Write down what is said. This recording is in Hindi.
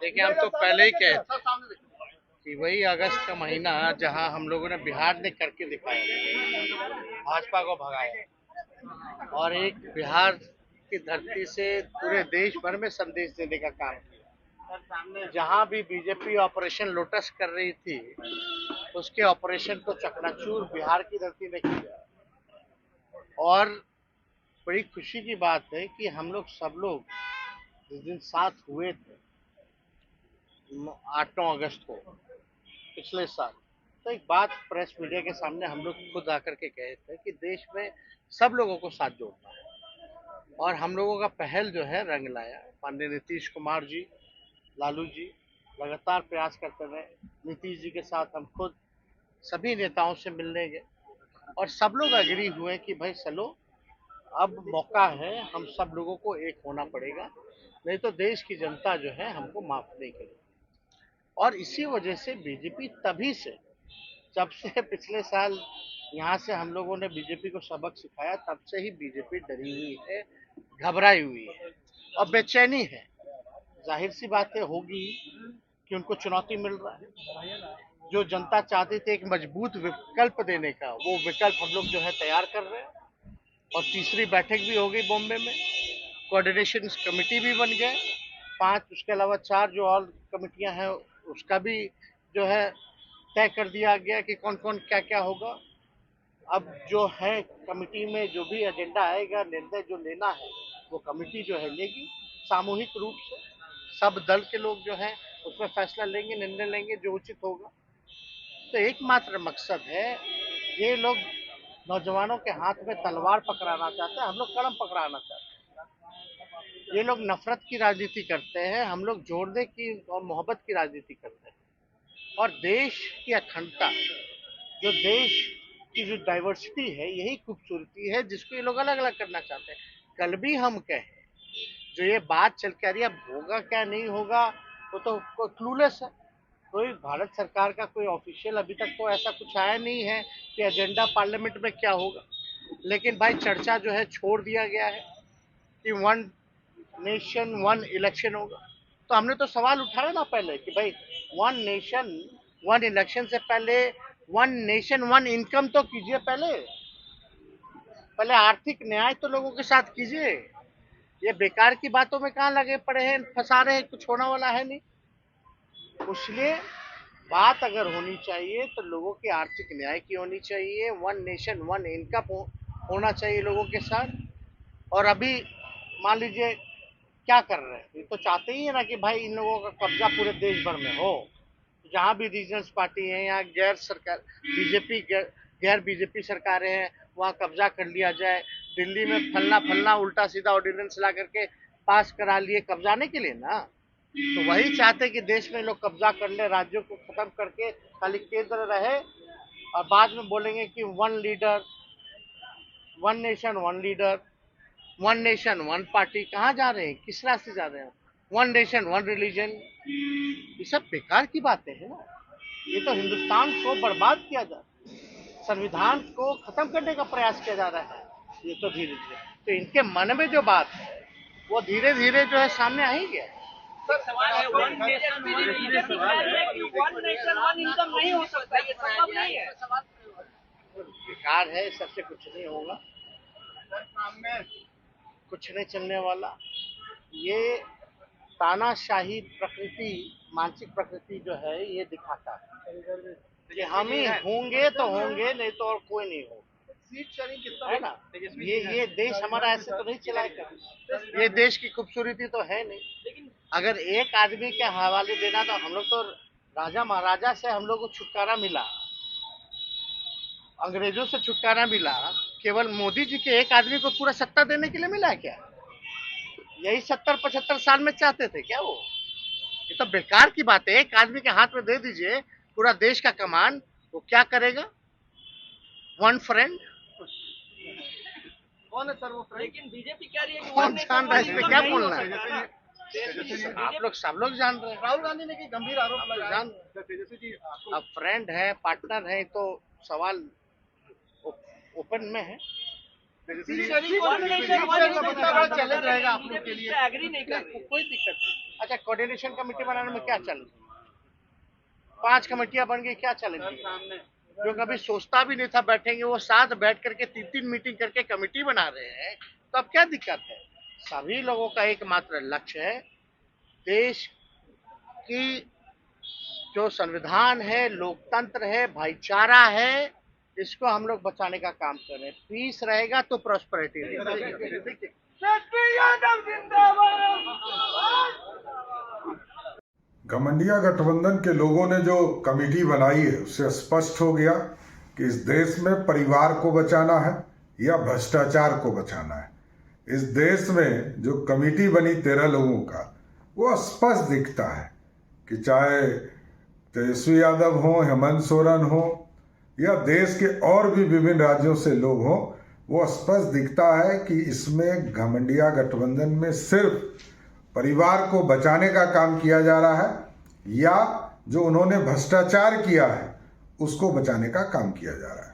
देखिए, हम तो पहले ही कहे थे कि वही अगस्त का महीना जहां हम लोगों ने बिहार ने करके दिखाया, भाजपा को भगाया और एक बिहार की धरती से पूरे देश भर में संदेश देने का काम किया। जहां भी बीजेपी ऑपरेशन लोटस कर रही थी, उसके ऑपरेशन को चकनाचूर बिहार की धरती ने किया। और बड़ी खुशी की बात है कि हम लोग सब लोग जिस दिन साथ हुए थे 8-9 अगस्त को पिछले साल, तो एक बात प्रेस मीडिया के सामने हम लोग खुद आकर के कहे थे कि देश में सब लोगों को साथ जोड़ना है। और हम लोगों का पहल जो है रंग लाया। माननीय नीतीश कुमार जी, लालू जी लगातार प्रयास करते रहे। नीतीश जी के साथ हम खुद सभी नेताओं से मिलने गए और सब लोग एग्री हुए कि भाई चलो, अब मौका है, हम सब लोगों को एक होना पड़ेगा, नहीं तो देश की जनता जो है हमको माफ नहीं करेगी। और इसी वजह से बीजेपी तभी से, जब से पिछले साल यहाँ से हम लोगों ने बीजेपी को सबक सिखाया, तब से ही बीजेपी डरी हुई है, घबराई हुई है और बेचैनी है। जाहिर सी बातें होगी कि उनको चुनौती मिल रहा है। जो जनता चाहती थी एक मजबूत विकल्प देने का, वो विकल्प हम लोग जो है तैयार कर रहे हैं। और तीसरी बैठक भी हो गई बॉम्बे में, कोऑर्डिनेशन कमेटी भी बन गए 5, उसके अलावा 4 जो और कमेटियां हैं उसका भी जो है तय कर दिया गया कि कौन कौन क्या क्या होगा। अब जो है कमेटी में जो भी एजेंडा आएगा, निर्णय जो लेना है वो कमेटी जो है लेगी। सामूहिक रूप से सब दल के लोग जो हैं उसमें फैसला लेंगे, निर्णय लेंगे जो उचित होगा। तो एकमात्र मकसद है, ये लोग नौजवानों के हाथ में तलवार पकड़ाना चाहते हैं, हम लोग कलम पकड़ाना चाहते हैं। ये लोग नफरत की राजनीति करते हैं, हम लोग जोड़ने की और मोहब्बत की राजनीति करते हैं। और देश की अखंडता, जो देश की जो डाइवर्सिटी है, यही खूबसूरती है जिसको ये लोग अलग अलग करना चाहते हैं। कल भी हम कहें, जो ये बात चल के आ रही है, अब होगा क्या नहीं होगा वो तो क्लूलेस है। कोई भारत सरकार का कोई ऑफिशियल अभी तक तो ऐसा कुछ आया नहीं है कि एजेंडा पार्लियामेंट में क्या होगा। लेकिन भाई चर्चा जो है छोड़ दिया गया है कि 1 नेशन 1 इलेक्शन होगा। तो हमने तो सवाल उठाया ना पहले कि भाई 1 नेशन 1 इलेक्शन से पहले 1 नेशन 1 इनकम तो कीजिए। पहले पहले आर्थिक न्याय तो लोगों के साथ कीजिए। ये बेकार की बातों में कहाँ लगे पड़े हैं, फंसा रहे हैं, कुछ होने वाला है नहीं। इसलिए बात अगर होनी चाहिए तो लोगों के आर्थिक न्याय की होनी चाहिए। 1 नेशन 1 इनकम होना चाहिए लोगों के साथ। और अभी मान लीजिए क्या कर रहे हैं, ये तो चाहते ही है ना कि भाई इन लोगों का कब्जा पूरे देश भर में हो। जहां भी रीजनल पार्टी है, यहाँ गैर सरकार बीजेपी गैर बीजेपी सरकारें हैं, वहां कब्जा कर लिया जाए। दिल्ली में फलना फलना उल्टा सीधा ऑर्डिनेंस ला करके पास करा लिए कब्जाने के लिए ना। तो वही चाहते कि देश में लोग कब्जा कर ले, राज्यों को खत्म करके खाली केंद्र रहे और बाद में बोलेंगे कि 1 leader 1 nation 1 leader 1 nation 1 party. कहाँ जा रहे हैं, किस रास्ते जा रहे हैं? 1 नेशन 1 रिलीजन, ये सब बेकार की बातें हैं ना। ये तो हिंदुस्तान को बर्बाद किया जा रहा है, संविधान को खत्म करने का प्रयास किया जा रहा है। ये तो धीरे धीरे तो इनके मन में जो बात है वो धीरे धीरे जो है सामने आ ही गया। सर सवाल है, 1 नेशन 1 इलेक्शन है कि 1 नेशन 1 इनकम नहीं हो सकता, ये संभव नहीं है। बेकार है, सबसे कुछ नहीं होगा, कुछ नहीं चलने वाला। ये तानाशाही प्रकृति, मानसिक प्रकृति जो है ये दिखाता है कि हम ही होंगे तो होंगे, नहीं तो और कोई नहीं होगा, है ना। ये देश हमारा ऐसे तो नहीं चलाएगा, ये देश की खूबसूरती तो है नहीं। अगर एक आदमी के हवाले देना, तो हम लोग तो राजा महाराजा से हम लोग को छुटकारा मिला, अंग्रेजों से छुटकारा मिला, केवल मोदी जी के एक आदमी को पूरा सत्ता देने के लिए मिला है क्या? यही 70-75 साल में चाहते थे क्या वो? ये तो बेकार की बात है। एक आदमी के हाथ में दे दीजिए पूरा देश का कमान, वो क्या करेगा? 1 फ्रेंड कौन है सर वो? लेकिन बीजेपी कह रही है कि कौन जान रहा है, इसमें क्या बोलना है? आप लोग सब लोग जान रहे हैं। राहुल गांधी ने की गंभीर आरोप लगाया। अब फ्रेंड है, पार्टनर है, तो सवाल ओपन में है। चैलेंज रहेगा आप लोग के लिए। एग्री नहीं कर रही। कोई दिक्कत नहीं। अच्छा, कोऑर्डिनेशन कमेटी बनाने में क्या चैलेंज? 5 कमेटियां बन गई, क्या चैलेंज? जो कभी सोचता भी नहीं था बैठेंगे, वो साथ बैठ करके 3-3 मीटिंग करके कमेटी बना रहे हैं, तो अब क्या दिक्कत है? सभी लोगों का एकमात्र लक्ष्य है, देश की जो संविधान है, लोकतंत्र है, भाईचारा है, इसको हम लोग बचाने का काम कर रहे हैं। पीस रहेगा तो प्रॉस्पेरिटी रहेगी। घमंडिया गठबंधन के लोगों ने जो कमेटी बनाई है उससे स्पष्ट हो गया कि इस देश में परिवार को बचाना है या भ्रष्टाचार को बचाना है। इस देश में जो कमेटी बनी 13 लोगों का, वो स्पष्ट दिखता है कि चाहे तेजस्वी यादव हो, हेमंत सोरेन हो या देश के और भी विभिन्न राज्यों से लोग हों, वो स्पष्ट दिखता है कि इसमें घमंडिया गठबंधन में सिर्फ परिवार को बचाने का काम किया जा रहा है या जो उन्होंने भ्रष्टाचार किया है उसको बचाने का काम किया जा रहा है।